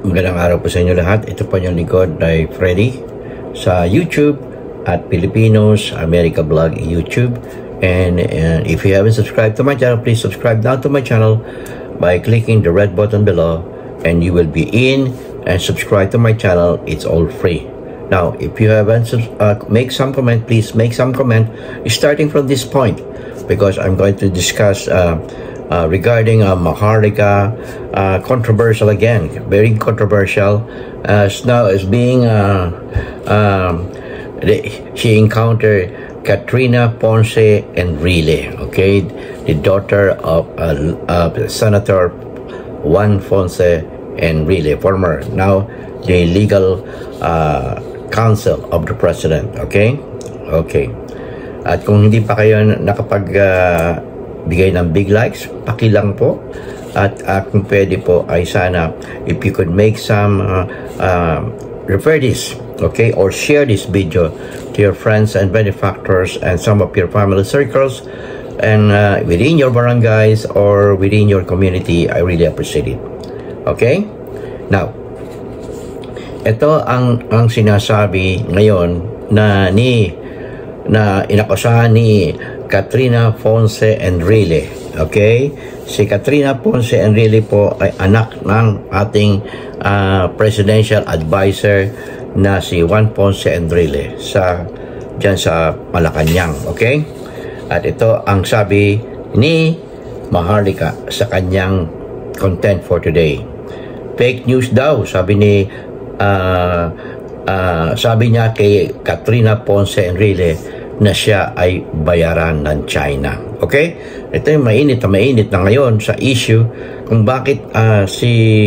Magandang araw po sa inyo lahat. Ito po yung lingkod kay Freddy sa YouTube at Filipinos America Vlog YouTube. And if you haven't subscribed to my channel, please subscribe now to my channel by clicking the red button below, and you will be in and subscribe to my channel. It's all free. Now, if you haven't make some comment, please make some comment starting from this point, because I'm going to discuss regarding Maharlika, controversial again, very controversial, as now as being she encountered Katrina Ponce Enrile, okay, the daughter of Senator Juan Ponce Enrile, former, now the legal counsel of the president, okay. At kung hindi pa kayo bigay ng big likes, pakilang po. At kung pwede po ay sana if you could make some refer this, okay, or share this video to your friends and benefactors and some of your family circles and within your barangays or within your community. I really appreciate it. Okay, now ito ang sinasabi ngayon na inakusahan ni Katrina Ponce Enrile. Okay? Si Katrina Ponce Enrile po ay anak ng ating presidential advisor na si Juan Ponce Enrile dyan sa Malacanang. Okay? At ito ang sabi ni Maharlika sa kanyang content for today. Fake news daw, sabi niya kay Katrina Ponce Enrile na siya ay bayaran ng China. Okay? Ito yung mainit na ngayon sa issue kung bakit si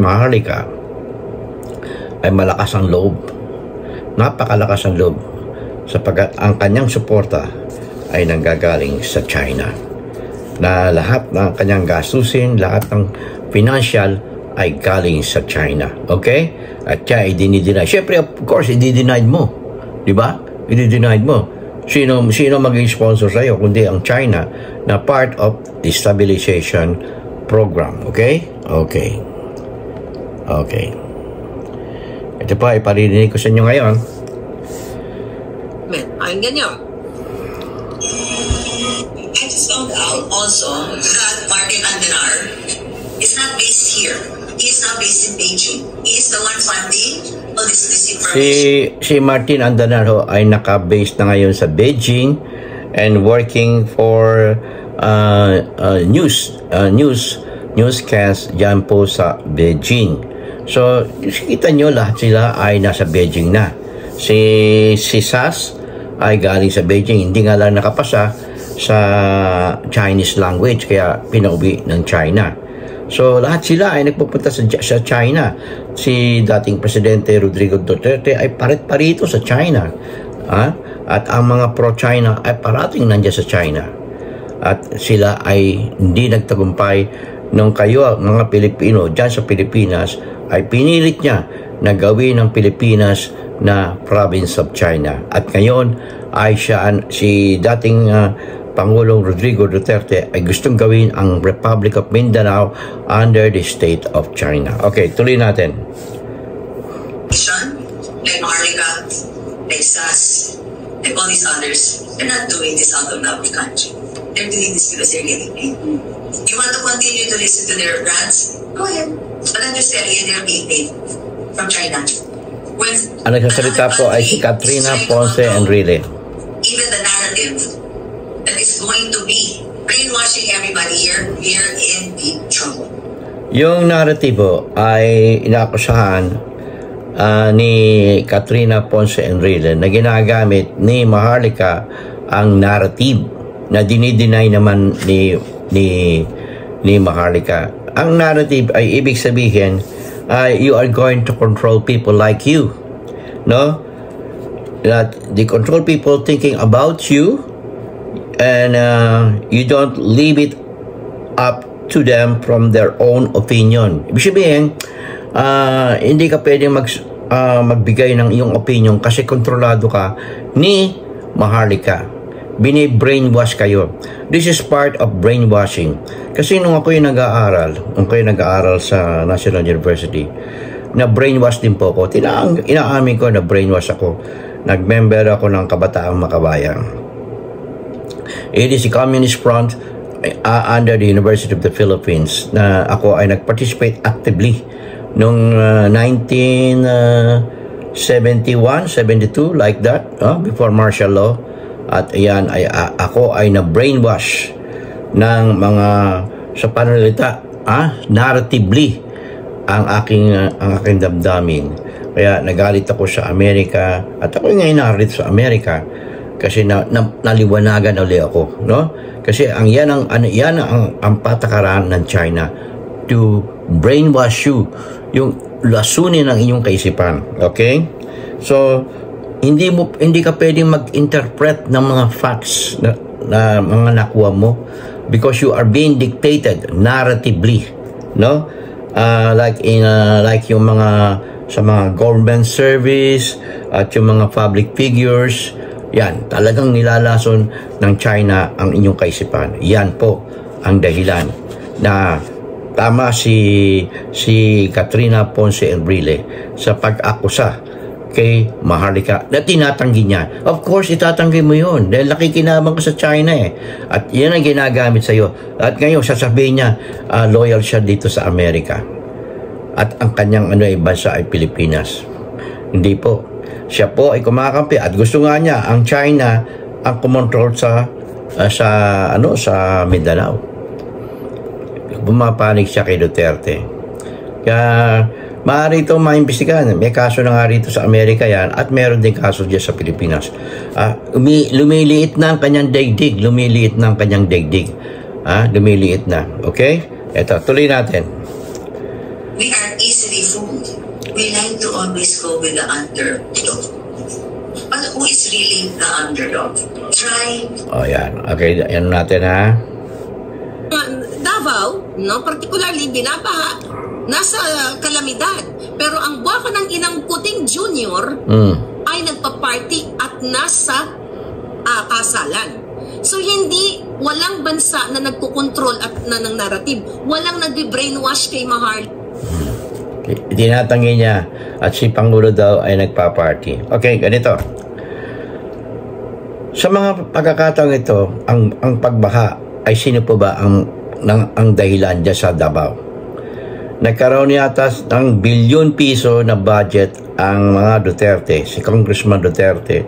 Maharlika ay malakas ang loob. Napakalakas ang loob sapagkat ang kanyang suporta ay nanggagaling sa China. Na lahat ng kanyang gastusin, lahat ng financial ay galing sa China. Okay? At siya ay dinideny. Siyempre, of course, i-deny mo. Diba? I-deny mo. Sino maging sponsor sa'yo kundi ang China na part of the stabilization program. Okay? Okay. Ito pa, iparinig ko sa inyo ngayon. Pakinggan nyo. I just found out also that Martin Andenar is not based here. He is not based in Beijing. He is the one funding all this disinformation. Si Martin Andenar ay naka-base na ngayon sa Beijing and working for newscast dyan po sa Beijing. So, kita nyo lahat sila ay nasa Beijing na. Si SAS ay galing sa Beijing. Hindi nga lang nakapasa sa Chinese language kaya pinauwi ng China. So, lahat sila ay nagpupunta sa China. Si dating Presidente Rodrigo Duterte ay parit-parito sa China. At ang mga pro-China ay parating nandiyan sa China. At sila ay hindi nagtagumpay nung kayo, mga Pilipino, dyan sa Pilipinas, ay pinilit niya na gawin ng Pilipinas na province of China. At ngayon ay si dating Pangulong Rodrigo Duterte ay gustong gawin ang Republic of Mindanao under the state of China. Okay, tuloy natin. Like Maharlika, like SAS, like all these others, they're not doing this out of love of the country. They're doing this because they're getting paid. You want to continue to listen to their rants? Go ahead. But understand, they're being paid from China. Ang nagsasalita po ay si Katrina Ponce Enrile. Even the narrative that is going to be brainwashing everybody here, we're in deep trouble. Yung narratibo ay inaakusahan ni Katrina Ponce Enrile na ginagamit ni Maharlika ang narrative na dinideny naman ni Maharlika. Ang narrative ay ibig sabihin you are going to control people like you, no? That they control people thinking about you, and you don't leave it up to them from their own opinion. Ibig sabihin, hindi ka pwedeng magbigay ng iyong opinion kasi kontrolado ka ni Maharlika. bini-brainwash kayo. This is part of brainwashing. Kasi nung ako'y nag-aaral sa National University, na brainwash din po ako. Inaamin ko na brainwash ako. Nag-member ako ng Kabataang Makabayan. It is a communist front under the University of the Philippines na ako ay nag-participate actively noong 1971, 72, like that, before martial law. At ayan, ako ay na-brainwash ng mga sa pananalita, narratively ang aking damdamin. Kaya nagalit ako sa Amerika at ako ngayon narito sa Amerika kasi naliwanagan ulit ako, no? Kasi yan ang patakaran ng China to brainwash you, yung lasunin ng inyong kaisipan. Okay? So hindi ka pwedeng mag-interpret ng mga facts na mga nakuha mo because you are being dictated narratively, no? Like yung mga sa mga government service at yung mga public figures, yan, talagang nilalason ng China ang inyong kaisipan. Yan po ang dahilan na tama si Katrina Ponce Enrile sa pag-akusa kay Maharlika na tinatanggi niya. Of course, itatanggi mo yun dahil nakikinabang ka sa China at yan ang ginagamit sa'yo. At ngayon, sasabihin niya, loyal siya dito sa Amerika. At ang kanyang bansa ay Pilipinas. Hindi po. Siya po ay kumakampi at gusto nga niya ang China ang kumontrol sa Mindanao. Bumapanig siya kay Duterte. Kaya maaari itong maimbestigahan. May kaso na nga rito sa Amerika yan at meron din kaso dyan sa Pilipinas. Lumiliit na ang kanyang daigdig. Lumiliit na. Okay? Ito, tuloy natin. We are easily fooled. We like to always go with the underdog. But who is really the underdog? Try. Yan. Okay, yan natin ha. Davao, no, particularly binabaha, nasa kalamidad. Pero ang buwaka ng Inang Puting Junior ay nagpa-party at nasa kasalan. So walang bansa na nagkukontrol at ng narrative. Walang nagbi-brainwash kay Maharlika. Tinatanggi niya at si Pangulo daw ay nagpa-party. Okay, ganito. Sa mga pagkakataong ito, ang pagbaha ay sino po ba ang dahilan dyan sa Davao? Nagkaroon yata ng bilyon piso na budget ang mga Duterte, si Congressman Duterte.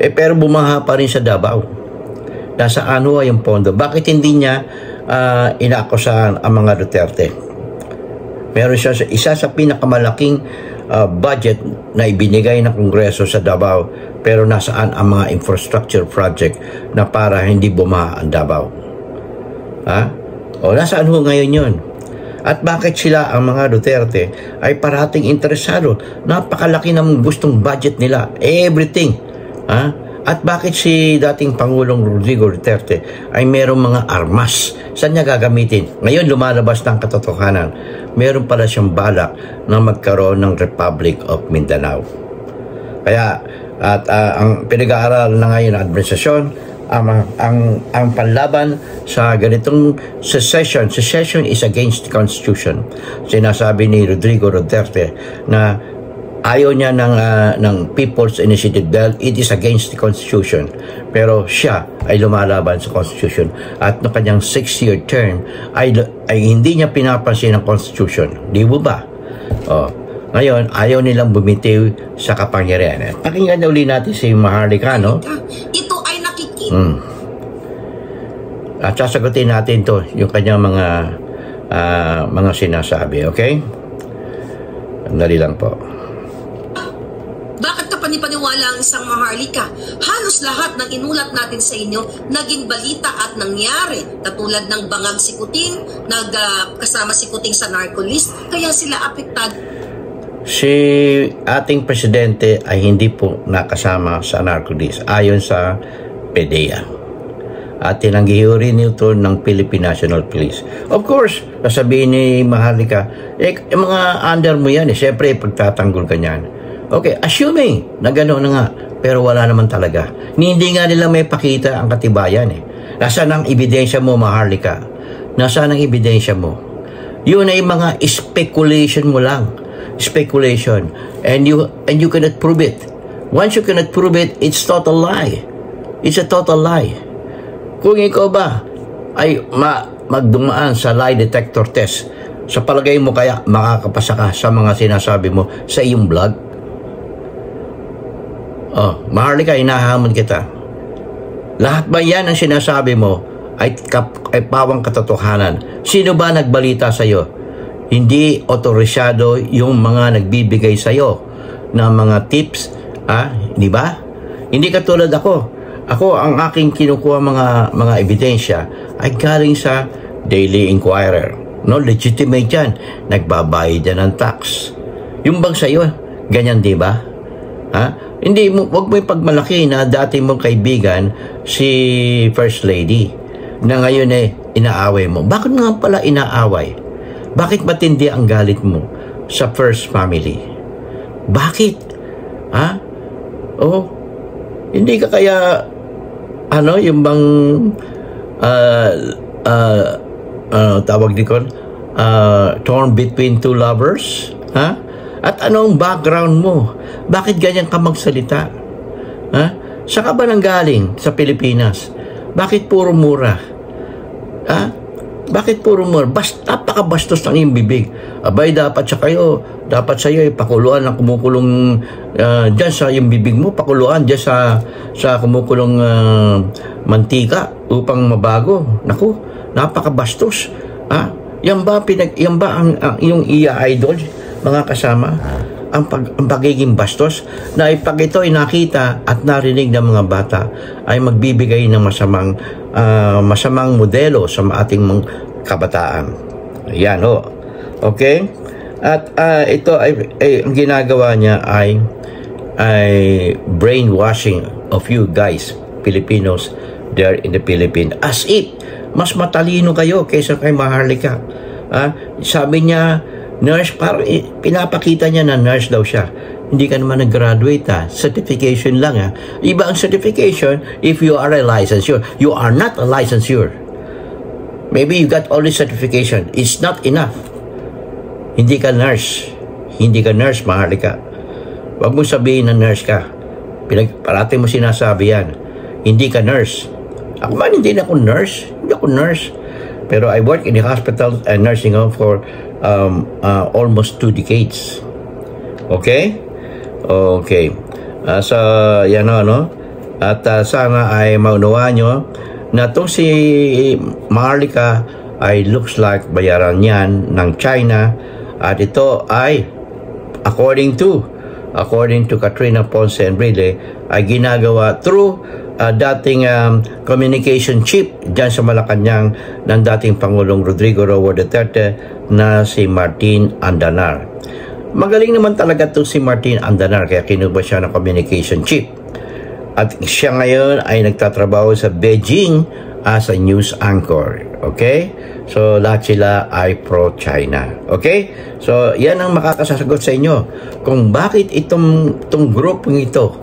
Pero bumaha pa rin sa Davao. Nasaan ho yung pondo? Bakit hindi niya inaakusahan ang mga Duterte? Meron siya isa sa pinakamalaking budget na ibinigay ng Kongreso sa Davao, pero nasaan ang mga infrastructure project na para hindi bumaha ang Davao? Nasaan ho ngayon yun? At bakit sila, ang mga Duterte, ay parating interesado? Napakalaki ng gustong budget nila. Everything. At bakit si dating Pangulong Rodrigo Duterte ay merong mga armas? Saan niya gagamitin? Ngayon lumalabas ng katotohanan. Meron pala siyang balak na magkaroon ng Republic of Mindanao. Kaya, ang pinag-aaral na ngayon ng administrasyon, ang panlaban sa ganitong secession is against the Constitution. Sinasabi ni Rodrigo Duterte na ayaw niya ng People's Initiative dahil it is against the Constitution. Pero siya ay lumalaban sa Constitution. At no kanyang 6-year term ay hindi niya pinapansin ang Constitution. Di ba? Ngayon, ayaw nilang bumitiw sa kapangyarihan. Pakinggan na uli natin si Maharlika, no? Ito ay nakikita. At sasagutin natin to yung kanyang mga sinasabi, okay? Dali lang po. Bakit ka panipaniwala ang isang Maharlika? Halos lahat ng inulat natin sa inyo naging balita at nangyari. Katulad ng bangag si Kuting, kasama si Kuting sa narco-list, kaya sila apektado. Si ating presidente ay hindi po nakasama sa narco-list ayon sa PDEA. At tinanggi rin ito ng Philippine National Police. Of course, sasabihin ni Maharlika, mga under mo yan, siyempre pagtatanggol ka niyan. Okay, assuming na gano'n na nga, pero wala naman talaga. Hindi nga nila may pakita ang katibayan eh. Nasaan ang ebidensya mo, Maharlika? Nasaan ang ebidensya mo? Yun ay mga speculation mo lang. Speculation. And you cannot prove it. Once you cannot prove it, it's total lie. It's a total lie. Kung ikaw ba ay magdumaan sa lie detector test, sa palagay mo kaya makakapasa ka sa mga sinasabi mo sa iyong blog? Oh, Maharlika, inahamon kita. Lahat ba yan ang sinasabi mo ay pawang katotohanan? Sino ba nagbalita sa iyo? Hindi otorisado yung mga nagbibigay sa iyo ng mga tips, di ba? Hindi katulad ako. Ako, ang aking kinukuha mga ebidensya ay galing sa Daily Inquirer. No, legitimate yan. Nagbabayad yan ng tax. Yung bang sa iyo, ganyan, di ba? Hindi mo, wag mo ipagmalaki na dati mong kaibigan si First Lady na ngayon inaaway mo. Bakit nga pala inaaway? Bakit matindi ang galit mo sa First Family? Bakit? Hindi ka kaya yung bang tawag dito torn between two lovers? At anong background mo? Bakit ganyan ka magsalita? Saan ka ba nanggaling sa Pilipinas? Bakit puro mura? Bakit puro mura? Napakabastos ng iyong bibig. Abay, dapat sa iyo pakuluan ang kumukulong dyan sa iyong bibig mo, pakuluan dyan sa kumukulong mantika upang mabago. Naku, napakabastos. Yan ba ang iyong idol? Mga kasama, ang pagiging bastos na pag ito ay nakita at narinig ng mga bata ay magbibigay ng masamang modelo sa ating mga kabataan. Yan ho. Okay? At ito ay ang ginagawa niya ay brainwashing of you guys, Filipinos there in the Philippines. As if mas matalino kayo kaysa kay Maharlika. Sabi niya, nurse, parang pinapakita niya na nurse daw siya. Hindi ka naman nag-graduate certification lang Iba ang certification if you are a licensure. You are not a licensure. Maybe you got only certification. It's not enough. Hindi ka nurse. Hindi ka nurse, Maharlika. Huwag mo sabihin na nurse ka. Parati mo sinasabi yan. Hindi ka nurse. Ako man, hindi na ako nurse. Hindi ako nurse. Pero I work in the hospital and nursing home for almost 2 decades. Okay? Okay. So, yan At sana ay maunawaan nyo na itong si Maharlika ay looks like bayaran yan ng China. At ito ay, according to Katrina Ponce Enrile, ay ginagawa through dating communication chip dyan sa Malacanang ng dating Pangulong Rodrigo Roa Duterte na si Martin Andanar. Magaling naman talaga ito si Martin Andanar kaya kinuha siya ng communication chip. At siya ngayon ay nagtatrabaho sa Beijing as a news anchor. Okay? So, lahat sila ay pro-China. Okay? So, yan ang makakasasagot sa inyo kung bakit itong grupong ito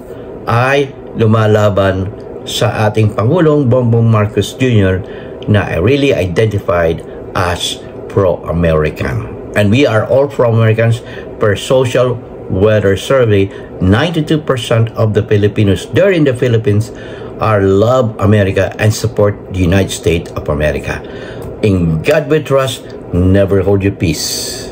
ay lumalaban sa ating Pangulong Bongbong Marcos Jr. na really identified as pro-American. And we are all pro-Americans per social weather survey. 92% of the Filipinos there in the Philippines are love America and support the United States of America. In God we trust, never hold your peace.